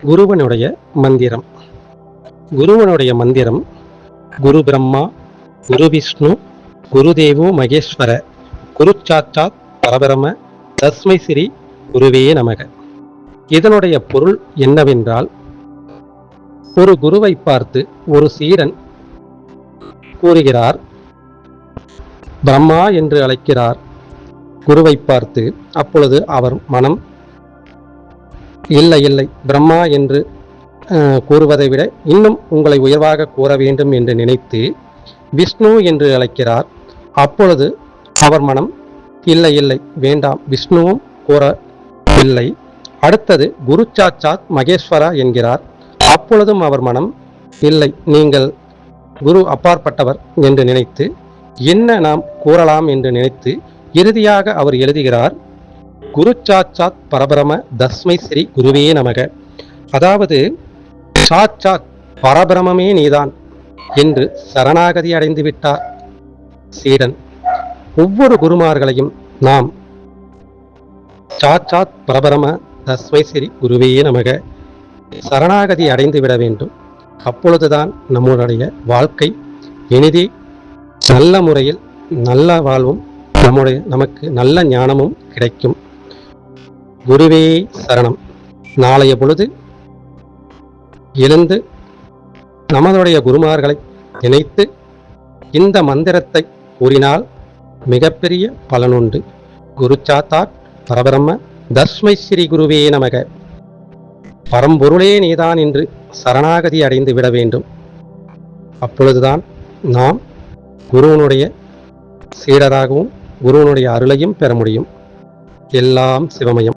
குருவனுடைய மந்திரம். குருவனுடைய மந்திரம்: குரு பிரம்மா, குரு விஷ்ணு, குருதேவோ மகேஸ்வர, குரு சாட்சாத் பரபிரம, தஸ்மை ஸ்ரீ குருவே நமக. இதனுடைய பொருள் என்னவென்றால், ஒரு குருவை பார்த்து ஒரு சீடன் கூறுகிறார். பிரம்மா என்று அழைக்கிறார் குருவை பார்த்து. அப்பொழுது அவர் மனம், இல்லை இல்லை, பிரம்மா என்று கூறுவதை விட இன்னும் உங்களை உயர்வாக கூற வேண்டும் என்று நினைத்து விஷ்ணு என்று அழைக்கிறார். அப்பொழுது அவர் மனம், இல்லை இல்லை, வேண்டாம், விஷ்ணுவும் கூறவில்லை. அடுத்தது குரு சாட்சாத் மகேஸ்வரா என்கிறார். அப்பொழுதும் அவர் மனம், இல்லை, நீங்கள் குரு அப்பாற்பட்டவர் என்று நினைத்து என்ன நாம் கூறலாம் என்று நினைத்து இறுதியாக அவர் எழுதுகிறார், குரு சாட்சாத் பரபிரம, தஸ்மை ஸ்ரீ குருவே நமக. அதாவது சாட்சாத் பரபிரமே நீதான் என்று சரணாகதி அடைந்து விட்டார் சீடன். ஒவ்வொரு குருமார்களையும் நாம் சாட்சாத் பரபிரம, தஸ்மை ஸ்ரீ குருவே நமக சரணாகதி அடைந்து விட வேண்டும். அப்பொழுதுதான் நம்முடைய வாழ்க்கை இனிதே நல்ல முறையில் நல்ல வாழ்வும் நமக்கு நல்ல ஞானமும் கிடைக்கும். குருவே சரணம். நாளைய பொழுது எழுந்து நம்மளுடைய குருமார்களை நினைத்து இந்த மந்திரத்தை கூறினால் மிகப்பெரிய பலனுண்டு. குரு சாட்சாத் பரபிரம்ம, தஸ்மை ஸ்ரீ குருவே நமக. பரம்பொருளே நீதான் என்று சரணாகதி அடைந்து விட வேண்டும். அப்பொழுதுதான் நாம் குருவனுடைய சீடராகவும் குருவனுடைய அருளையும் பெற முடியும். எல்லாம் சிவமயம்.